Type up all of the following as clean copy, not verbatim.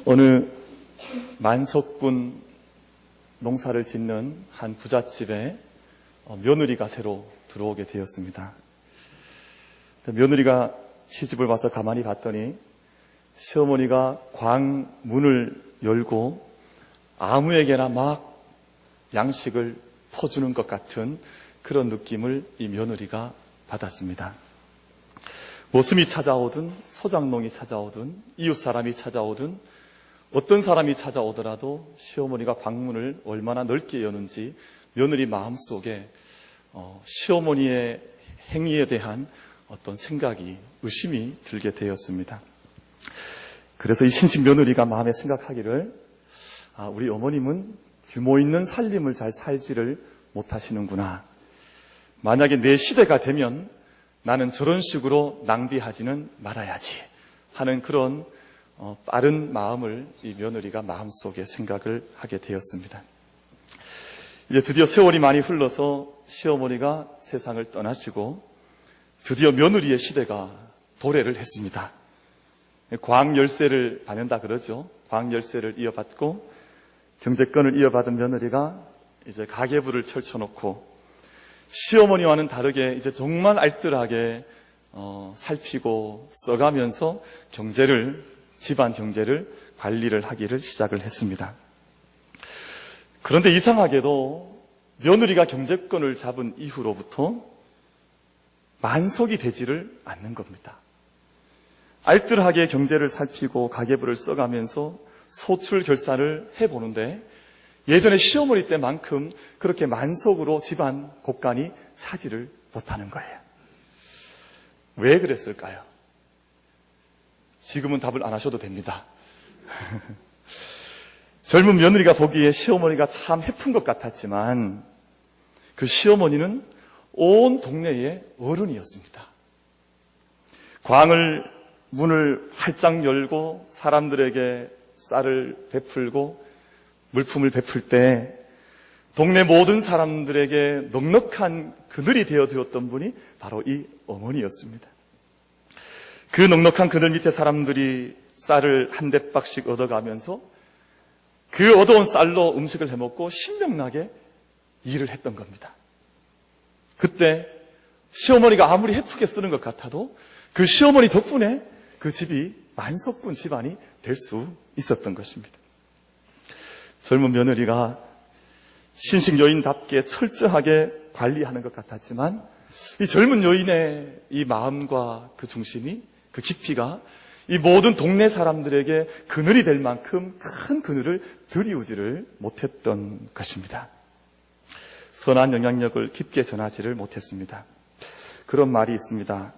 어느 만석군 농사를 짓는 한 부잣집에 며느리가 새로 들어오게 되었습니다. 며느리가 시집을 와서 가만히 봤더니 시어머니가 광문을 열고 아무에게나 막 양식을 퍼주는 것 같은 그런 느낌을 이 며느리가 받았습니다. 모슴이 찾아오든 소장농이 찾아오든 이웃 사람이 찾아오든 어떤 사람이 찾아오더라도 시어머니가 광문을 얼마나 넓게 여는지 며느리 마음속에 시어머니의 행위에 대한 어떤 생각이, 의심이 들게 되었습니다. 그래서 이 신신 며느리가 마음에 생각하기를 우리 어머님은 규모 있는 살림을 잘 살지를 못하시는구나. 만약에 내 시대가 되면 나는 저런 식으로 낭비하지는 말아야지 하는 그런 빠른 마음을 이 며느리가 마음속에 생각을 하게 되었습니다. 이제 드디어 세월이 많이 흘러서 시어머니가 세상을 떠나시고 드디어 며느리의 시대가 도래를 했습니다. 광열쇠를 받는다 그러죠. 광열쇠를 이어받고 경제권을 이어받은 며느리가 이제 가계부를 펼쳐놓고 시어머니와는 다르게 이제 정말 알뜰하게 살피고 써가면서 집안 경제를 관리를 하기를 시작을 했습니다. 그런데 이상하게도 며느리가 경제권을 잡은 이후로부터 만석이 되지를 않는 겁니다. 알뜰하게 경제를 살피고 가계부를 써가면서 소출 결산을 해보는데 예전에 시어머니 때만큼 그렇게 만석으로 집안 곳간이 차지를 못하는 거예요. 왜 그랬을까요? 지금은 답을 안 하셔도 됩니다. 젊은 며느리가 보기에 시어머니가 참 해픈 것 같았지만 그 시어머니는 온 동네의 어른이었습니다. 문을 활짝 열고 사람들에게 쌀을 베풀고 물품을 베풀 때 동네 모든 사람들에게 넉넉한 그늘이 되었던 분이 바로 이 어머니였습니다. 그 넉넉한 그늘 밑에 사람들이 쌀을 한 대박씩 얻어가면서 그 얻어온 쌀로 음식을 해먹고 신명나게 일을 했던 겁니다. 그때 시어머니가 아무리 해프게 쓰는 것 같아도 그 시어머니 덕분에 그 집이 만석군 집안이 될 수 있었던 것입니다. 젊은 며느리가 신식 여인답게 철저하게 관리하는 것 같았지만 이 젊은 여인의 이 마음과 그 중심이, 그 깊이가 이 모든 동네 사람들에게 그늘이 될 만큼 큰 그늘을 들이우지를 못했던 것입니다. 선한 영향력을 깊게 전하지를 못했습니다. 그런 말이 있습니다.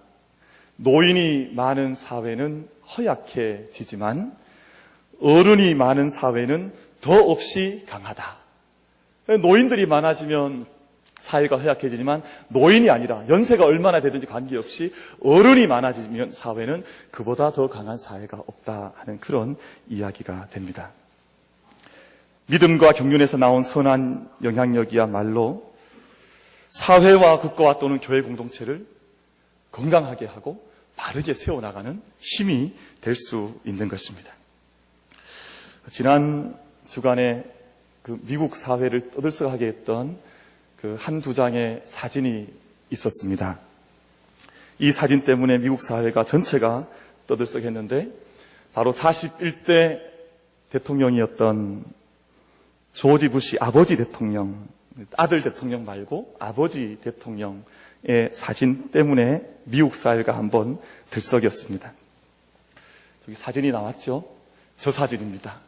노인이 많은 사회는 허약해지지만 어른이 많은 사회는 더없이 강하다. 노인들이 많아지면 사회가 허약해지지만 노인이 아니라 연세가 얼마나 되든지 관계없이 어른이 많아지면 사회는 그보다 더 강한 사회가 없다 하는 그런 이야기가 됩니다. 믿음과 경륜에서 나온 선한 영향력이야말로 사회와 국가와 또는 교회 공동체를 건강하게 하고 바르게 세워나가는 힘이 될 수 있는 것입니다. 지난 주간에 그 미국 사회를 떠들썩하게 했던 그 한두 장의 사진이 있었습니다. 이 사진 때문에 미국 사회가 전체가 떠들썩했는데 바로 41대 대통령이었던 조지 부시 아버지 대통령, 아들 대통령 말고 아버지 대통령의 사진 때문에 미국 사회가 한번 들썩였습니다. 저기 사진이 나왔죠? 저 사진입니다.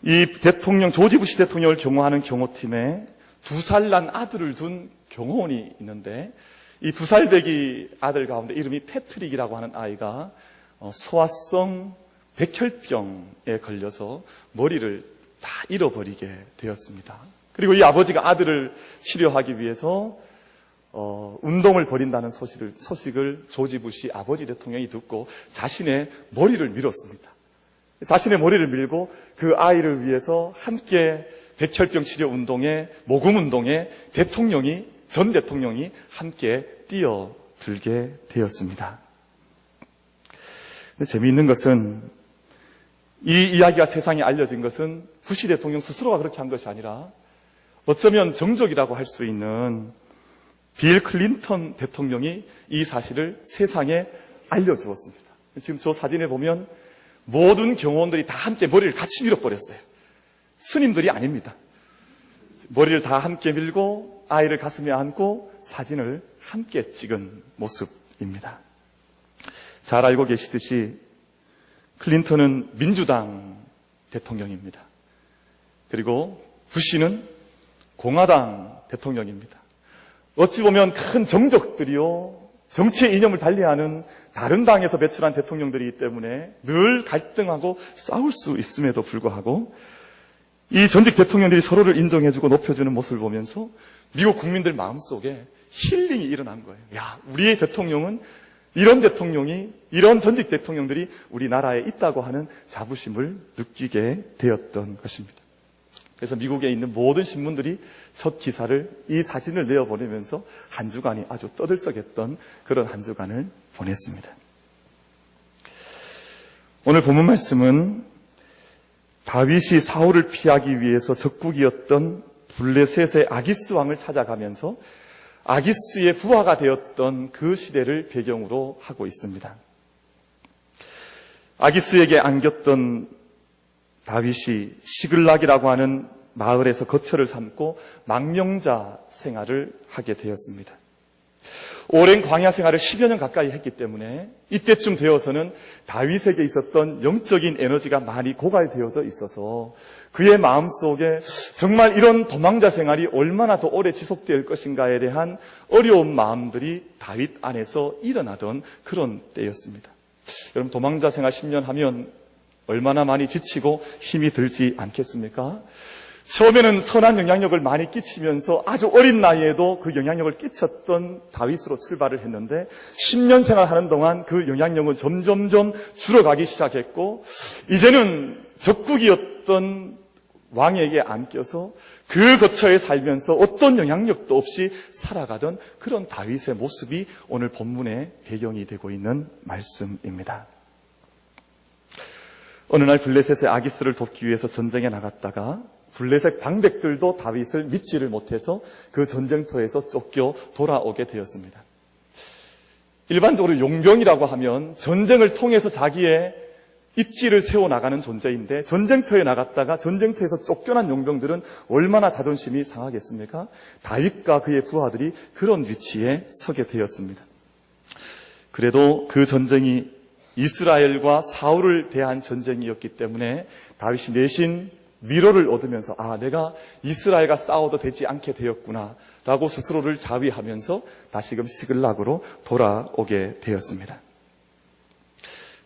이 대통령, 조지 부시 대통령을 경호하는 경호팀에 2살 난 아들을 둔 경호원이 있는데 이 2살 배기 아들 가운데 이름이 패트릭이라고 하는 아이가 소아성 백혈병에 걸려서 머리를 다 잃어버리게 되었습니다. 그리고 이 아버지가 아들을 치료하기 위해서 운동을 벌인다는 소식을 조지 부시 아버지 대통령이 듣고 자신의 머리를 밀었습니다. 자신의 머리를 밀고 그 아이를 위해서 함께 백혈병 치료 운동에, 모금 운동에 전 대통령이 함께 뛰어들게 되었습니다. 근데 재미있는 것은 이 이야기가 세상에 알려진 것은 부시 대통령 스스로가 그렇게 한 것이 아니라 어쩌면 정적이라고 할 수 있는 빌 클린턴 대통령이 이 사실을 세상에 알려주었습니다. 지금 저 사진에 보면 모든 경호원들이 다 함께 머리를 같이 밀어버렸어요. 스님들이 아닙니다. 머리를 다 함께 밀고 아이를 가슴에 안고 사진을 함께 찍은 모습입니다. 잘 알고 계시듯이 클린턴은 민주당 대통령입니다. 그리고 부시는 공화당 대통령입니다. 어찌 보면 큰 정적들이요, 정치의 이념을 달리하는 다른 당에서 배출한 대통령들이기 때문에 늘 갈등하고 싸울 수 있음에도 불구하고 이 전직 대통령들이 서로를 인정해주고 높여주는 모습을 보면서 미국 국민들 마음속에 힐링이 일어난 거예요. 야, 우리의 대통령은 이런 대통령이, 이런 전직 대통령들이 우리나라에 있다고 하는 자부심을 느끼게 되었던 것입니다. 그래서 미국에 있는 모든 신문들이 첫 기사를 이 사진을 내어보내면서 한 주간이 아주 떠들썩했던 그런 한 주간을 보냈습니다. 오늘 본문 말씀은 다윗이 사울을 피하기 위해서 적국이었던 블레셋의 아기스 왕을 찾아가면서 아기스의 부하가 되었던 그 시대를 배경으로 하고 있습니다. 아기스에게 안겼던 다윗이 시글락이라고 하는 마을에서 거처를 삼고 망명자 생활을 하게 되었습니다. 오랜 광야 생활을 10여 년 가까이 했기 때문에 이때쯤 되어서는 다윗에게 있었던 영적인 에너지가 많이 고갈되어져 있어서 그의 마음속에 정말 이런 도망자 생활이 얼마나 더 오래 지속될 것인가에 대한 어려운 마음들이 다윗 안에서 일어나던 그런 때였습니다. 여러분, 도망자 생활 10년 하면 얼마나 많이 지치고 힘이 들지 않겠습니까? 처음에는 선한 영향력을 많이 끼치면서 아주 어린 나이에도 그 영향력을 끼쳤던 다윗으로 출발을 했는데 10년 생활하는 동안 그 영향력은 점점점 줄어가기 시작했고 이제는 적국이었던 왕에게 안겨서 그 거처에 살면서 어떤 영향력도 없이 살아가던 그런 다윗의 모습이 오늘 본문의 배경이 되고 있는 말씀입니다. 어느 날 블레셋의 아기스를 돕기 위해서 전쟁에 나갔다가 블레셋 방백들도 다윗을 믿지를 못해서 그 전쟁터에서 쫓겨 돌아오게 되었습니다. 일반적으로 용병이라고 하면 전쟁을 통해서 자기의 입지를 세워나가는 존재인데 전쟁터에 나갔다가 전쟁터에서 쫓겨난 용병들은 얼마나 자존심이 상하겠습니까? 다윗과 그의 부하들이 그런 위치에 서게 되었습니다. 그래도 그 전쟁이 이스라엘과 사울을 대한 전쟁이었기 때문에 다윗이 내신 위로를 얻으면서 내가 이스라엘과 싸워도 되지 않게 되었구나 라고 스스로를 자위하면서 다시금 시글락으로 돌아오게 되었습니다.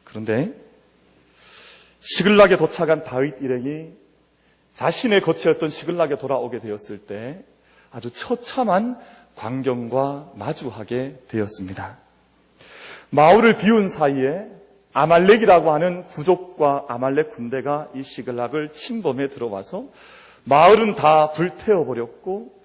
그런데 시글락에 도착한 다윗 일행이 자신의 거처였던 시글락에 돌아오게 되었을 때 아주 처참한 광경과 마주하게 되었습니다. 마을을 비운 사이에 아말렉이라고 하는 부족과 아말렉 군대가 이 시글락을 침범해 들어와서 마을은 다 불태워버렸고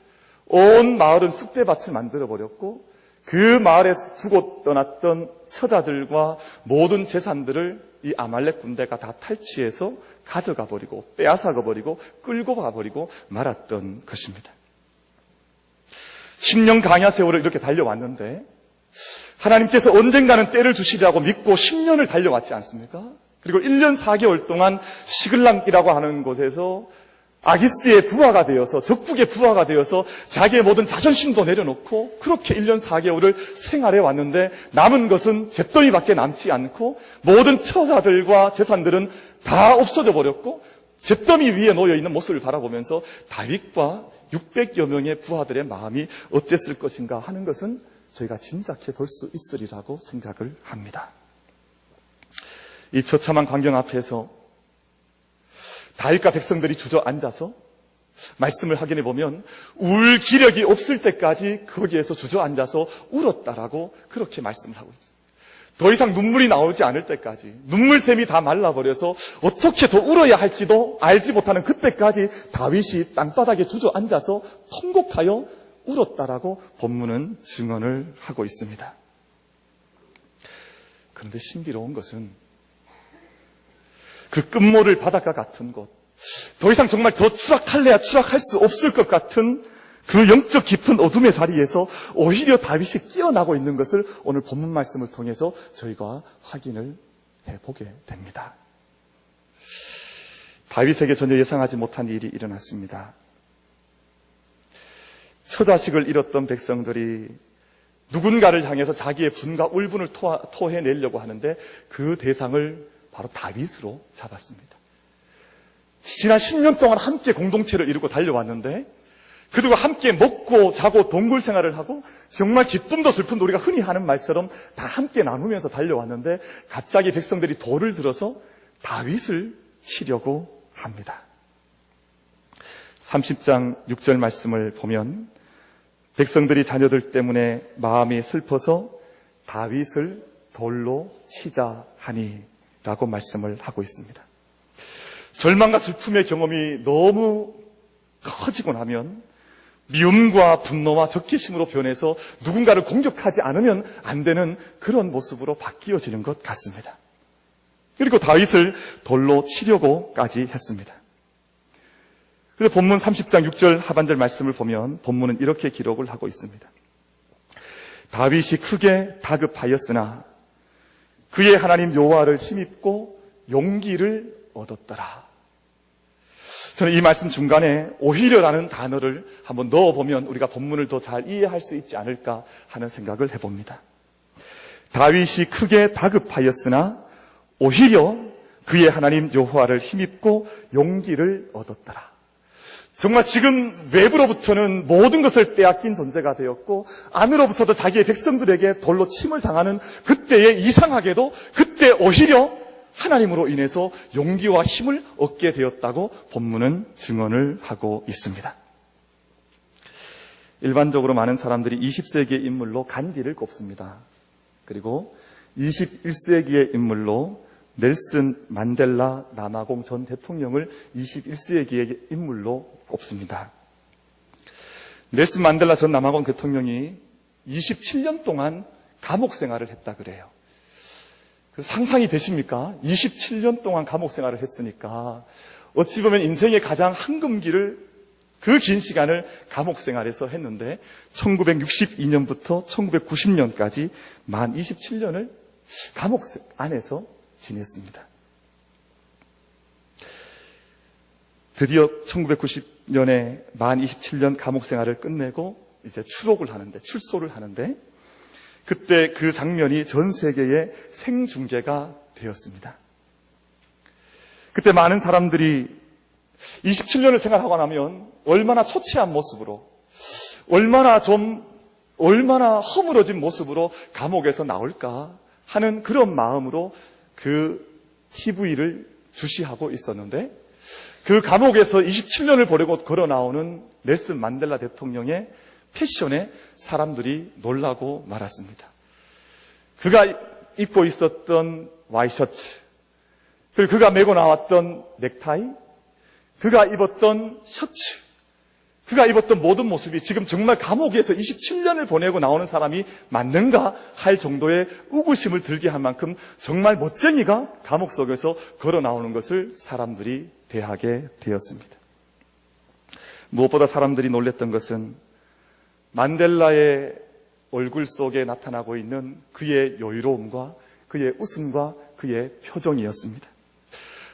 온 마을은 쑥대밭을 만들어버렸고 그 마을에 두고 떠났던 처자들과 모든 재산들을 이 아말렉 군대가 다 탈취해서 가져가 버리고 빼앗아가 버리고 끌고 가버리고 말았던 것입니다. 10년 광야 세월을 이렇게 달려왔는데 하나님께서 언젠가는 때를 주시리라고 믿고 10년을 달려왔지 않습니까? 그리고 1년 4개월 동안 시글락이라고 하는 곳에서 아기스의 부하가 되어서 적국의 부하가 되어서 자기의 모든 자존심도 내려놓고 그렇게 1년 4개월을 생활해 왔는데 남은 것은 잿더미밖에 남지 않고 모든 처자들과 재산들은 다 없어져 버렸고 잿더미 위에 놓여있는 모습을 바라보면서 다윗과 600여 명의 부하들의 마음이 어땠을 것인가 하는 것은 저희가 짐작해 볼 수 있으리라고 생각을 합니다. 이 처참한 광경 앞에서 다윗과 백성들이 주저앉아서 말씀을 확인해 보면 울 기력이 없을 때까지 거기에서 주저앉아서 울었다라고 그렇게 말씀을 하고 있습니다. 더 이상 눈물이 나오지 않을 때까지 눈물샘이 다 말라버려서 어떻게 더 울어야 할지도 알지 못하는 그때까지 다윗이 땅바닥에 주저앉아서 통곡하여 울었다라고 본문은 증언을 하고 있습니다. 그런데 신비로운 것은 그 끝모를 바닷가 같은 곳, 더 이상 정말 더 추락할래야 추락할 수 없을 것 같은 그 영적 깊은 어둠의 자리에서 오히려 다윗이 깨어나고 있는 것을 오늘 본문 말씀을 통해서 저희가 확인을 해보게 됩니다. 다윗에게 전혀 예상하지 못한 일이 일어났습니다. 처자식을 잃었던 백성들이 누군가를 향해서 자기의 분과 울분을 토해내려고 하는데 그 대상을 바로 다윗으로 잡았습니다. 지난 10년 동안 함께 공동체를 이루고 달려왔는데 그들과 함께 먹고 자고 동굴 생활을 하고 정말 기쁨도 슬픔도 우리가 흔히 하는 말처럼 다 함께 나누면서 달려왔는데 갑자기 백성들이 돌을 들어서 다윗을 치려고 합니다. 30장 6절 말씀을 보면 백성들이 자녀들 때문에 마음이 슬퍼서 다윗을 돌로 치자 하니 라고 말씀을 하고 있습니다. 절망과 슬픔의 경험이 너무 커지고 나면 미움과 분노와 적개심으로 변해서 누군가를 공격하지 않으면 안 되는 그런 모습으로 바뀌어지는 것 같습니다. 그리고 다윗을 돌로 치려고까지 했습니다. 그래서 본문 30장 6절 하반절 말씀을 보면 본문은 이렇게 기록을 하고 있습니다. 다윗이 크게 다급하였으나 그의 하나님 여호와를 힘입고 용기를 얻었더라. 저는 이 말씀 중간에 오히려라는 단어를 한번 넣어보면 우리가 본문을 더 잘 이해할 수 있지 않을까 하는 생각을 해봅니다. 다윗이 크게 다급하였으나 오히려 그의 하나님 여호와를 힘입고 용기를 얻었더라. 정말 지금 외부로부터는 모든 것을 빼앗긴 존재가 되었고 안으로부터도 자기의 백성들에게 돌로 침을 당하는 그때에 이상하게도 그때 오히려 하나님으로 인해서 용기와 힘을 얻게 되었다고 본문은 증언을 하고 있습니다. 일반적으로 많은 사람들이 20세기의 인물로 간디를 꼽습니다. 그리고 21세기의 인물로 넬슨 만델라 남아공 전 대통령을 21세기의 인물로 꼽습니다. 넬슨 만델라 전 남아공 대통령이 27년 동안 감옥 생활을 했다 그래요. 상상이 되십니까? 27년 동안 감옥 생활을 했으니까 어찌 보면 인생의 가장 황금기를 그 긴 시간을 감옥 생활에서 했는데 1962년부터 1990년까지 만 27년을 감옥 안에서 지냈습니다. 드디어 1990년에 만 27년 감옥 생활을 끝내고 이제 출소를 하는데 그때 그 장면이 전 세계에 생중계가 되었습니다. 그때 많은 사람들이 27년을 생활하고 나면 얼마나 초췌한 모습으로, 얼마나 허물어진 모습으로 감옥에서 나올까 하는 그런 마음으로 그 TV를 주시하고 있었는데 그 감옥에서 27년을 보내고 걸어 나오는 넬슨 만델라 대통령의 패션에 사람들이 놀라고 말았습니다. 그가 입고 있었던 와이셔츠, 그리고 그가 메고 나왔던 넥타이, 그가 입었던 셔츠, 그가 입었던 모든 모습이 지금 정말 감옥에서 27년을 보내고 나오는 사람이 맞는가 할 정도의 우구심을 들게 할 만큼 정말 멋쟁이가 감옥 속에서 걸어 나오는 것을 사람들이 대하게 되었습니다. 무엇보다 사람들이 놀랬던 것은 만델라의 얼굴 속에 나타나고 있는 그의 여유로움과 그의 웃음과 그의 표정이었습니다.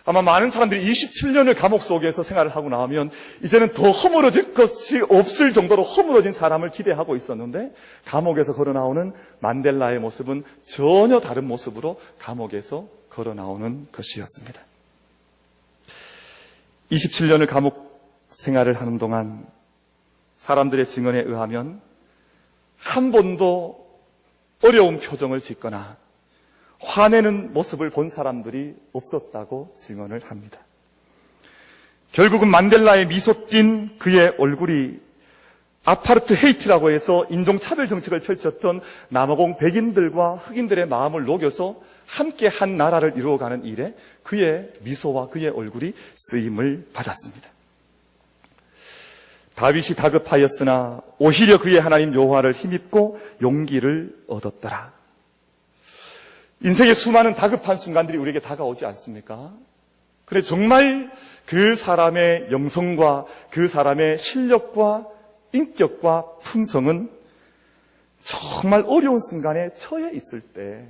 아마 많은 사람들이 27년을 감옥 속에서 생활을 하고 나오면 이제는 더 허물어질 것이 없을 정도로 허물어진 사람을 기대하고 있었는데 감옥에서 걸어 나오는 만델라의 모습은 전혀 다른 모습으로 감옥에서 걸어 나오는 것이었습니다. 27년을 감옥 생활을 하는 동안 사람들의 증언에 의하면 한 번도 어려운 표정을 짓거나 화내는 모습을 본 사람들이 없었다고 증언을 합니다. 결국은 만델라의 미소 띈 그의 얼굴이 아파르트 헤이트라고 해서 인종차별 정책을 펼쳤던 남아공 백인들과 흑인들의 마음을 녹여서 함께 한 나라를 이루어가는 일에 그의 미소와 그의 얼굴이 쓰임을 받았습니다. 다윗이 다급하였으나 오히려 그의 하나님 여호와를 힘입고 용기를 얻었더라. 인생의 수많은 다급한 순간들이 우리에게 다가오지 않습니까? 그래, 정말 그 사람의 영성과 그 사람의 실력과 인격과 품성은 정말 어려운 순간에 처해 있을 때,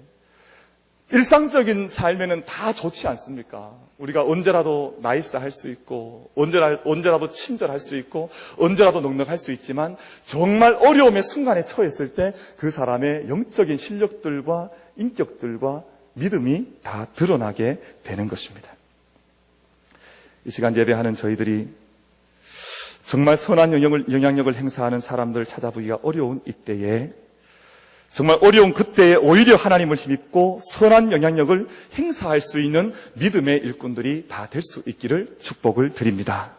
일상적인 삶에는 다 좋지 않습니까? 우리가 언제라도 나이스 할 수 있고, 언제라도 친절할 수 있고, 언제라도 넉넉할 수 있지만, 정말 어려움의 순간에 처했을 때 그 사람의 영적인 실력들과 인격들과 믿음이 다 드러나게 되는 것입니다. 이 시간 예배하는 저희들이 정말 선한 영향력을 행사하는 사람들을 찾아보기가 어려운 이때에, 정말 어려운 그때에 오히려 하나님을 힘입고 선한 영향력을 행사할 수 있는 믿음의 일꾼들이 다 될 수 있기를 축복을 드립니다.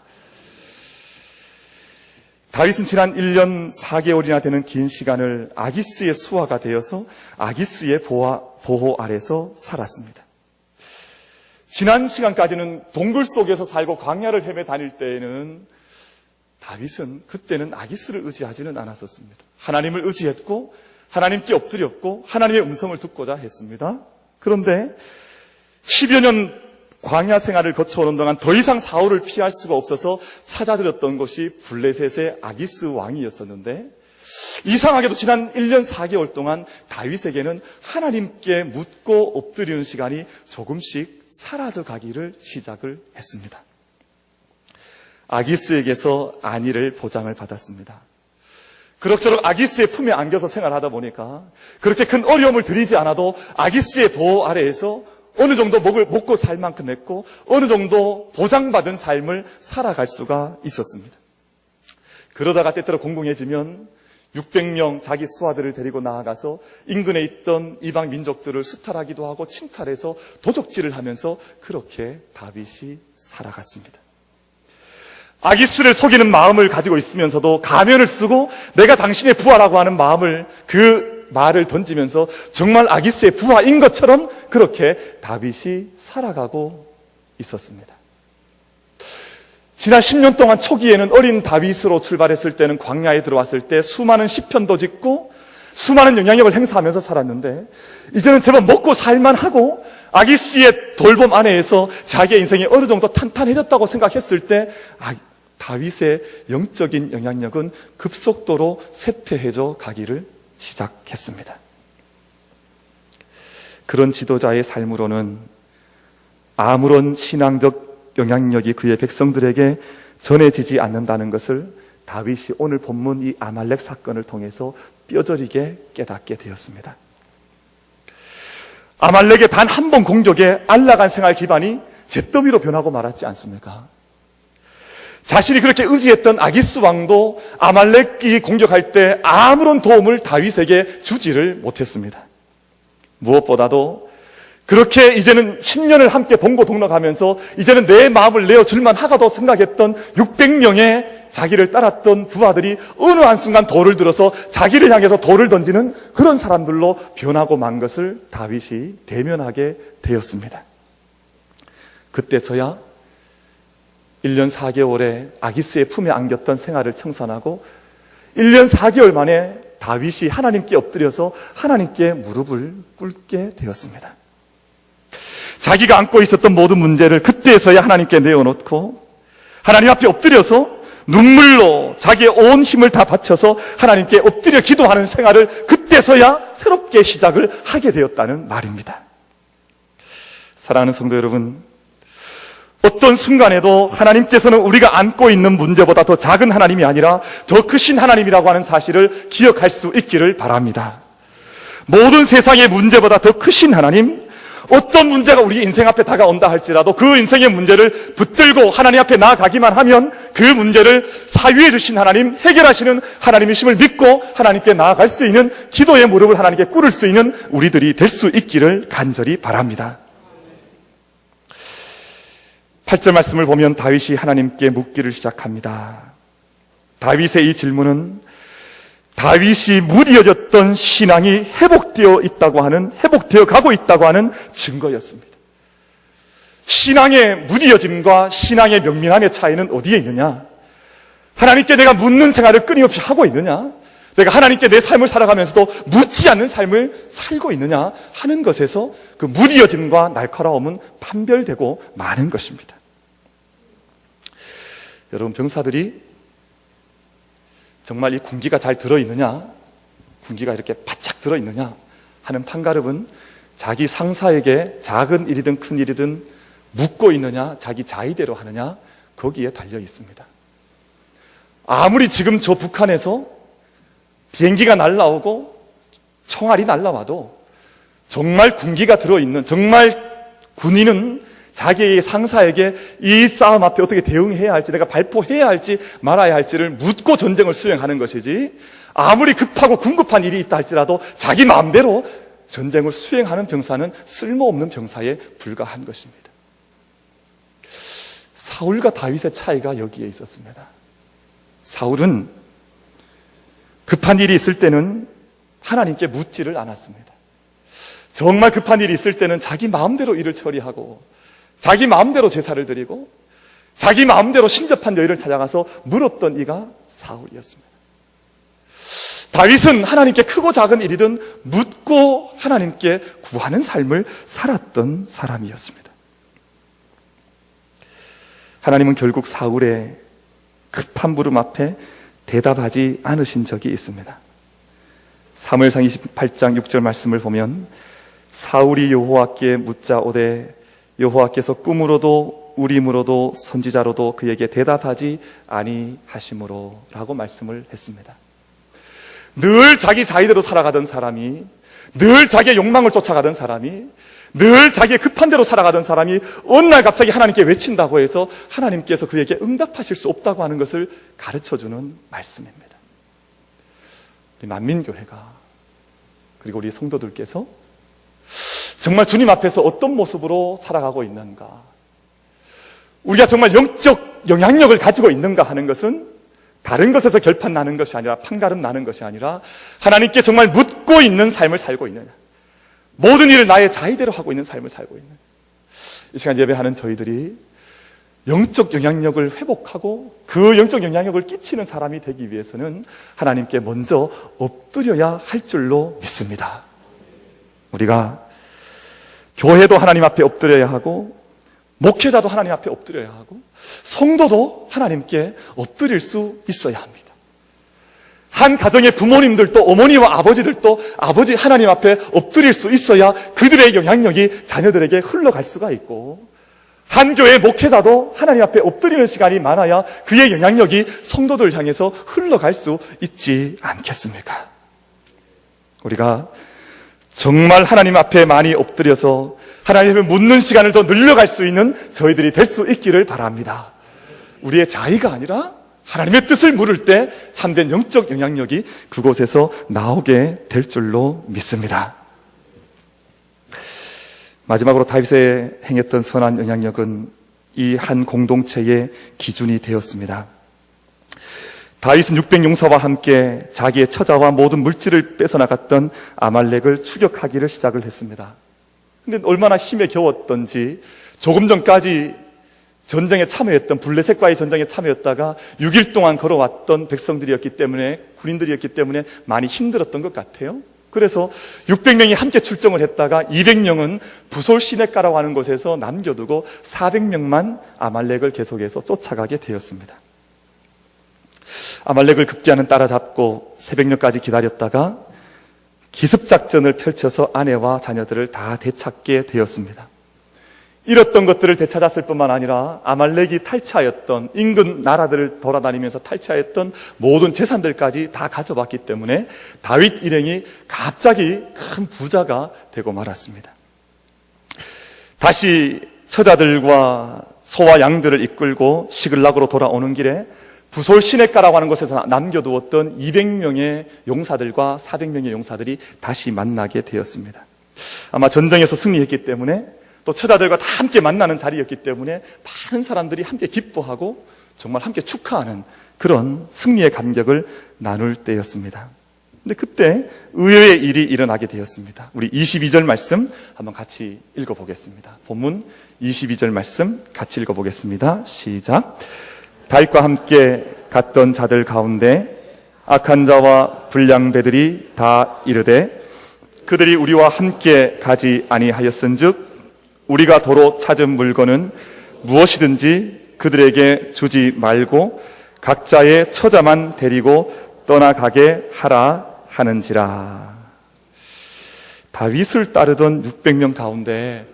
다윗은 지난 1년 4개월이나 되는 긴 시간을 아기스의 수하가 되어서 아기스의 보호 아래서 살았습니다. 지난 시간까지는 동굴 속에서 살고 광야를 헤매 다닐 때에는 다윗은 그때는 아기스를 의지하지는 않았었습니다. 하나님을 의지했고 하나님께 엎드렸고 하나님의 음성을 듣고자 했습니다. 그런데 10여 년 광야 생활을 거쳐오는 동안 더 이상 사울을 피할 수가 없어서 찾아들었던 것이 블레셋의 아기스 왕이었었는데, 이상하게도 지난 1년 4개월 동안 다윗에게는 하나님께 묻고 엎드리는 시간이 조금씩 사라져 가기를 시작을 했습니다. 아기스에게서 안위를 보장을 받았습니다. 그럭저럭 아기스의 품에 안겨서 생활하다 보니까 그렇게 큰 어려움을 들이지 않아도 아기스의 보호 아래에서 어느 정도 먹고 살 만큼 했고 어느 정도 보장받은 삶을 살아갈 수가 있었습니다. 그러다가 때때로 공공해지면 600명 자기 수하들을 데리고 나아가서 인근에 있던 이방 민족들을 수탈하기도 하고 침탈해서 도적질을 하면서 그렇게 다윗이 살아갔습니다. 아기스를 속이는 마음을 가지고 있으면서도 가면을 쓰고 내가 당신의 부하라고 하는 그 말을 던지면서 정말 아기스의 부하인 것처럼 그렇게 다윗이 살아가고 있었습니다. 지난 10년 동안 초기에는 어린 다윗으로 출발했을 때는 광야에 들어왔을 때 수많은 시편도 짓고 수많은 영향력을 행사하면서 살았는데, 이제는 제법 먹고 살만하고 아기스의 돌봄 안에서 자기의 인생이 어느 정도 탄탄해졌다고 생각했을 때 다윗의 영적인 영향력은 급속도로 쇠퇴해져 가기를 시작했습니다. 그런 지도자의 삶으로는 아무런 신앙적 영향력이 그의 백성들에게 전해지지 않는다는 것을 다윗이 오늘 본문 이 아말렉 사건을 통해서 뼈저리게 깨닫게 되었습니다. 아말렉의 단 한 번 공격에 안락한 생활 기반이 잿더미로 변하고 말았지 않습니까? 자신이 그렇게 의지했던 아기스 왕도 아말렉이 공격할 때 아무런 도움을 다윗에게 주지를 못했습니다. 무엇보다도 그렇게 이제는 10년을 함께 동고동락하면서 이제는 내 마음을 내어줄만 하가도 생각했던 600명의 자기를 따랐던 부하들이 어느 한순간 돌을 들어서 자기를 향해서 돌을 던지는 그런 사람들로 변하고 만 것을 다윗이 대면하게 되었습니다. 그때서야 1년 4개월에 아기스의 품에 안겼던 생활을 청산하고 1년 4개월 만에 다윗이 하나님께 엎드려서 하나님께 무릎을 꿇게 되었습니다. 자기가 안고 있었던 모든 문제를 그때서야 하나님께 내어놓고 하나님 앞에 엎드려서 눈물로 자기의 온 힘을 다 바쳐서 하나님께 엎드려 기도하는 생활을 그때서야 새롭게 시작을 하게 되었다는 말입니다. 사랑하는 성도 여러분, 어떤 순간에도 하나님께서는 우리가 안고 있는 문제보다 더 작은 하나님이 아니라 더 크신 하나님이라고 하는 사실을 기억할 수 있기를 바랍니다. 모든 세상의 문제보다 더 크신 하나님, 어떤 문제가 우리 인생 앞에 다가온다 할지라도 그 인생의 문제를 붙들고 하나님 앞에 나아가기만 하면 그 문제를 사유해 주신 하나님, 해결하시는 하나님이심을 믿고 하나님께 나아갈 수 있는, 기도의 무릎을 하나님께 꿇을 수 있는 우리들이 될 수 있기를 간절히 바랍니다. 8절 말씀을 보면 다윗이 하나님께 묻기를 시작합니다. 다윗의 이 질문은 다윗이 무디어졌던 신앙이 회복되어 가고 있다고 하는 증거였습니다. 신앙의 무디어짐과 신앙의 명민함의 차이는 어디에 있느냐? 하나님께 내가 묻는 생활을 끊임없이 하고 있느냐? 내가 하나님께 내 삶을 살아가면서도 묻지 않는 삶을 살고 있느냐 하는 것에서 그 무디어짐과 날카로움은 판별되고 마는 것입니다. 여러분, 병사들이 정말 이 군기가 잘 들어있느냐, 군기가 이렇게 바짝 들어있느냐 하는 판가름은 자기 상사에게 작은 일이든 큰 일이든 묻고 있느냐, 자기 자의대로 하느냐, 거기에 달려 있습니다. 아무리 지금 저 북한에서 비행기가 날라오고 총알이 날라와도 정말 군기가 들어있는, 정말 군인은 자기의 상사에게 이 싸움 앞에 어떻게 대응해야 할지, 내가 발포해야 할지 말아야 할지를 묻고 전쟁을 수행하는 것이지, 아무리 급하고 궁급한 일이 있다 할지라도 자기 마음대로 전쟁을 수행하는 병사는 쓸모없는 병사에 불과한 것입니다. 사울과 다윗의 차이가 여기에 있었습니다. 사울은 급한 일이 있을 때는 하나님께 묻지를 않았습니다. 정말 급한 일이 있을 때는 자기 마음대로 일을 처리하고, 자기 마음대로 제사를 드리고, 자기 마음대로 신접한 여인을 찾아가서 물었던 이가 사울이었습니다. 다윗은 하나님께 크고 작은 일이든 묻고 하나님께 구하는 삶을 살았던 사람이었습니다. 하나님은 결국 사울의 급한 부름 앞에 대답하지 않으신 적이 있습니다. 사무엘상 28장 6절 말씀을 보면, 사울이 여호와께 묻자오되 여호와께서 꿈으로도 우림으로도 선지자로도 그에게 대답하지 아니하심으로 라고 말씀을 했습니다. 늘 자기 자의대로 살아가던 사람이, 늘 자기의 욕망을 쫓아가던 사람이, 늘 자기의 급한 대로 살아가던 사람이 어느 날 갑자기 하나님께 외친다고 해서 하나님께서 그에게 응답하실 수 없다고 하는 것을 가르쳐주는 말씀입니다. 우리 만민교회가, 그리고 우리 성도들께서 정말 주님 앞에서 어떤 모습으로 살아가고 있는가, 우리가 정말 영적 영향력을 가지고 있는가 하는 것은 다른 것에서 결판 나는 것이 아니라, 판가름 나는 것이 아니라, 하나님께 정말 묻고 있는 삶을 살고 있느냐, 모든 일을 나의 자의대로 하고 있는 삶을 살고 있는, 이 시간 예배하는 저희들이 영적 영향력을 회복하고 그 영적 영향력을 끼치는 사람이 되기 위해서는 하나님께 먼저 엎드려야 할 줄로 믿습니다. 우리가 교회도 하나님 앞에 엎드려야 하고, 목회자도 하나님 앞에 엎드려야 하고, 성도도 하나님께 엎드릴 수 있어야 합니다. 한 가정의 부모님들도, 어머니와 아버지들도 아버지 하나님 앞에 엎드릴 수 있어야 그들의 영향력이 자녀들에게 흘러갈 수가 있고, 한 교회의 목회자도 하나님 앞에 엎드리는 시간이 많아야 그의 영향력이 성도들 향해서 흘러갈 수 있지 않겠습니까? 우리가 정말 하나님 앞에 많이 엎드려서 하나님 앞에 묻는 시간을 더 늘려갈 수 있는 저희들이 될 수 있기를 바랍니다. 우리의 자의가 아니라 하나님의 뜻을 물을 때 참된 영적 영향력이 그곳에서 나오게 될 줄로 믿습니다. 마지막으로 다윗의 행했던 선한 영향력은 이 한 공동체의 기준이 되었습니다. 다윗은 600용사와 함께 자기의 처자와 모든 물질을 뺏어나갔던 아말렉을 추격하기를 시작을 했습니다. 그런데 얼마나 힘에 겨웠던지 조금 전까지 전쟁에 참여했던, 블레셋과의 전쟁에 참여했다가 6일 동안 걸어왔던 백성들이었기 때문에, 군인들이었기 때문에 많이 힘들었던 것 같아요. 그래서 600명이 함께 출정을 했다가 200명은 부솔 시내가라고 하는 곳에서 남겨두고 400명만 아말렉을 계속해서 쫓아가게 되었습니다. 아말렉을 급기야는 따라잡고 새벽녘까지 기다렸다가 기습작전을 펼쳐서 아내와 자녀들을 다 되찾게 되었습니다. 잃었던 것들을 되찾았을 뿐만 아니라 아말렉이 탈취하였던, 인근 나라들을 돌아다니면서 탈취하였던 모든 재산들까지 다 가져왔기 때문에 다윗 일행이 갑자기 큰 부자가 되고 말았습니다. 다시 처자들과 소와 양들을 이끌고 시글락으로 돌아오는 길에 부솔 시내가라고 하는 곳에서 남겨두었던 200명의 용사들과 400명의 용사들이 다시 만나게 되었습니다. 아마 전쟁에서 승리했기 때문에, 또 처자들과 다 함께 만나는 자리였기 때문에 많은 사람들이 함께 기뻐하고 정말 함께 축하하는 그런 승리의 감격을 나눌 때였습니다. 근데 그때 의외의 일이 일어나게 되었습니다. 우리 22절 말씀 한번 같이 읽어보겠습니다. 본문 22절 말씀 같이 읽어보겠습니다. 시작. 다윗과 함께 갔던 자들 가운데 악한 자와 불량배들이 다 이르되 그들이 우리와 함께 가지 아니하였은즉 우리가 도로 찾은 물건은 무엇이든지 그들에게 주지 말고 각자의 처자만 데리고 떠나가게 하라 하는지라. 다윗을 따르던 600명 가운데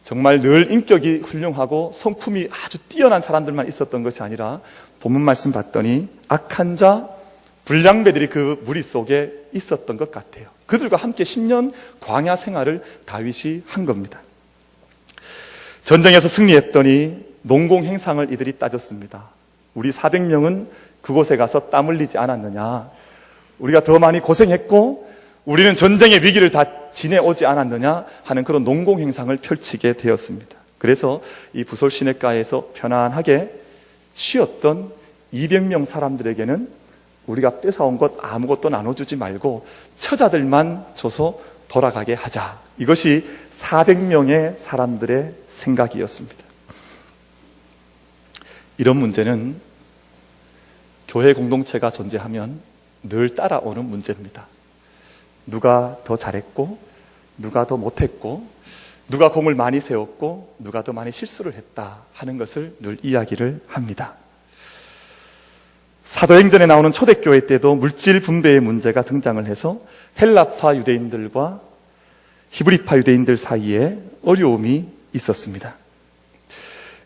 정말 늘 인격이 훌륭하고 성품이 아주 뛰어난 사람들만 있었던 것이 아니라 본문 말씀 봤더니 악한 자, 불량배들이 그 무리 속에 있었던 것 같아요. 그들과 함께 10년 광야 생활을 다윗이 한 겁니다. 전쟁에서 승리했더니 농공 행상을 이들이 따졌습니다. 우리 400명은 그곳에 가서 땀 흘리지 않았느냐? 우리가 더 많이 고생했고 우리는 전쟁의 위기를 다 지내오지 않았느냐 하는 그런 농공 행상을 펼치게 되었습니다. 그래서 이 부솔 시냇가에서 편안하게 쉬었던 200명 사람들에게는 우리가 뺏어온 것 아무것도 나눠주지 말고 처자들만 줘서 돌아가게 하자. 이것이 400명의 사람들의 생각이었습니다. 이런 문제는 교회 공동체가 존재하면 늘 따라오는 문제입니다. 누가 더 잘했고 누가 더 못했고 누가 공을 많이 세웠고 누가 더 많이 실수를 했다 하는 것을 늘 이야기를 합니다. 사도행전에 나오는 초대교회 때도 물질 분배의 문제가 등장을 해서 헬라파 유대인들과 히브리파 유대인들 사이에 어려움이 있었습니다.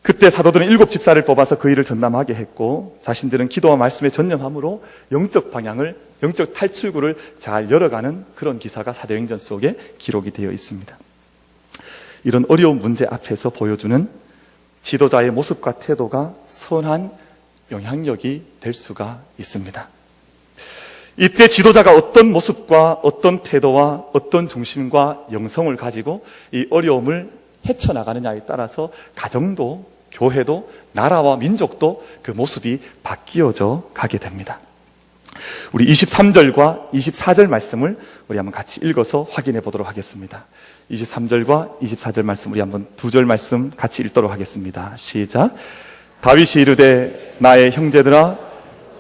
그때 사도들은 7집사를 뽑아서 그 일을 전담하게 했고 자신들은 기도와 말씀에 전념함으로 영적 방향을, 영적 탈출구를 잘 열어가는 그런 기사가 사도행전 속에 기록이 되어 있습니다. 이런 어려운 문제 앞에서 보여주는 지도자의 모습과 태도가 선한 영향력이 될 수가 있습니다. 이때 지도자가 어떤 모습과 어떤 태도와 어떤 중심과 영성을 가지고 이 어려움을 헤쳐나가느냐에 따라서 가정도 교회도 나라와 민족도 그 모습이 바뀌어져 가게 됩니다. 우리 23절과 24절 말씀을 우리 한번 같이 읽어서 확인해 보도록 하겠습니다. 23절과 24절 말씀 우리 한번 두 절 말씀 같이 읽도록 하겠습니다. 시작. 다윗이 이르되 나의 형제들아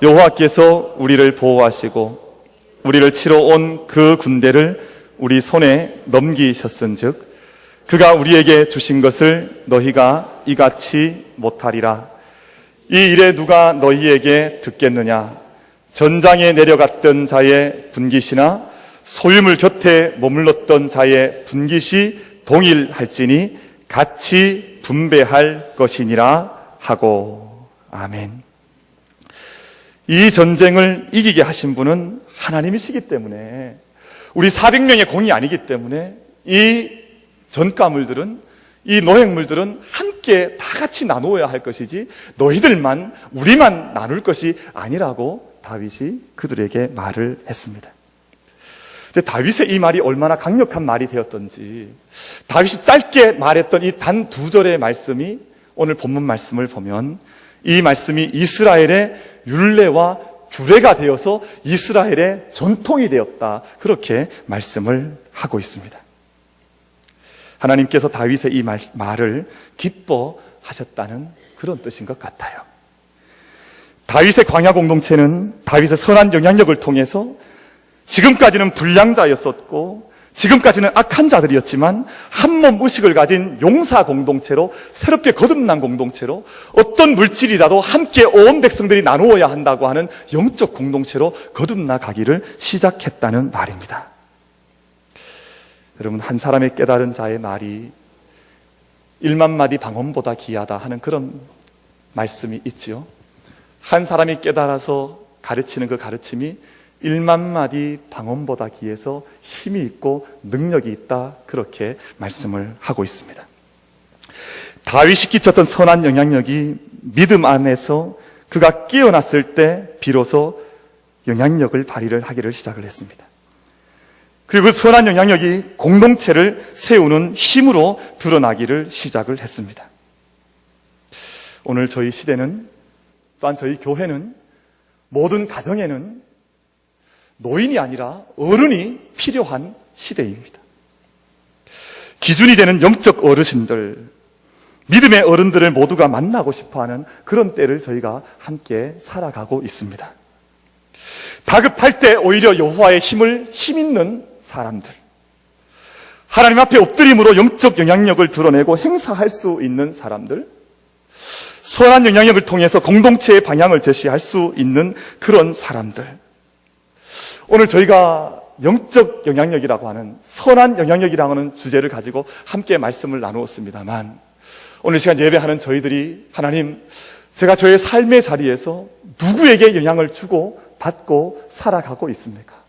여호와께서 우리를 보호하시고 우리를 치러 온 그 군대를 우리 손에 넘기셨은즉 그가 우리에게 주신 것을 너희가 이같이 못하리라. 이 일에 누가 너희에게 듣겠느냐? 전장에 내려갔던 자의 분깃이나 소유물 곁에 머물렀던 자의 분깃이 동일할지니 같이 분배할 것이니라 하고. 아멘. 이 전쟁을 이기게 하신 분은 하나님이시기 때문에, 우리 400명의 공이 아니기 때문에 이 전가물들은, 이 노획물들은 함께 다 같이 나누어야 할 것이지 너희들만, 우리만 나눌 것이 아니라고 다윗이 그들에게 말을 했습니다. 근데 다윗의 이 말이 얼마나 강력한 말이 되었던지, 다윗이 짧게 말했던 이 단 2절의 말씀이 오늘 본문 말씀을 보면 이 말씀이 이스라엘의 율례와 규례가 되어서 이스라엘의 전통이 되었다, 그렇게 말씀을 하고 있습니다. 하나님께서 다윗의 이 말을 기뻐하셨다는 그런 뜻인 것 같아요. 다윗의 광야 공동체는 다윗의 선한 영향력을 통해서 지금까지는 불량자였었고 지금까지는 악한 자들이었지만 한몸 의식을 가진 용사 공동체로, 새롭게 거듭난 공동체로, 어떤 물질이라도 함께 온 백성들이 나누어야 한다고 하는 영적 공동체로 거듭나 가기를 시작했다는 말입니다. 여러분, 한 사람의 깨달은 자의 말이 1만 마디 방언보다 귀하다 하는 그런 말씀이 있지요. 한 사람이 깨달아서 가르치는 그 가르침이 1만 마디 방언보다 귀해서 힘이 있고 능력이 있다, 그렇게 말씀을 하고 있습니다. 다윗이 끼쳤던 선한 영향력이 믿음 안에서 그가 깨어났을 때 비로소 영향력을 발휘를 하기를 시작을 했습니다. 그리고 그 선한 영향력이 공동체를 세우는 힘으로 드러나기를 시작을 했습니다. 오늘 저희 시대는, 또한 저희 교회는, 모든 가정에는 노인이 아니라 어른이 필요한 시대입니다. 기준이 되는 영적 어르신들, 믿음의 어른들을 모두가 만나고 싶어하는 그런 때를 저희가 함께 살아가고 있습니다. 다급할 때 오히려 여호와의 힘을 힘있는 사람들, 하나님 앞에 엎드림으로 영적 영향력을 드러내고 행사할 수 있는 사람들, 선한 영향력을 통해서 공동체의 방향을 제시할 수 있는 그런 사람들. 오늘 저희가 영적 영향력이라고 하는, 선한 영향력이라고 하는 주제를 가지고 함께 말씀을 나누었습니다만, 오늘 시간 예배하는 저희들이 하나님, 제가 저의 삶의 자리에서 누구에게 영향을 주고 받고 살아가고 있습니까?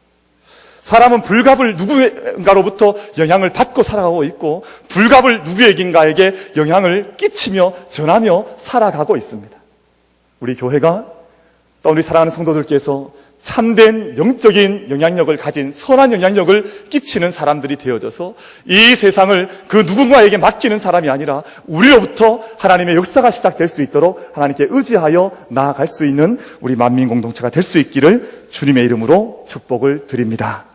사람은 불갑을 누군가로부터 영향을 받고 살아가고 있고, 불갑을 누구에게인가에게 영향을 끼치며 전하며 살아가고 있습니다. 우리 교회가, 또 우리 사랑하는 성도들께서 참된 영적인 영향력을 가진 선한 영향력을 끼치는 사람들이 되어져서 이 세상을 그 누군가에게 맡기는 사람이 아니라 우리로부터 하나님의 역사가 시작될 수 있도록 하나님께 의지하여 나아갈 수 있는 우리 만민 공동체가 될 수 있기를 주님의 이름으로 축복을 드립니다.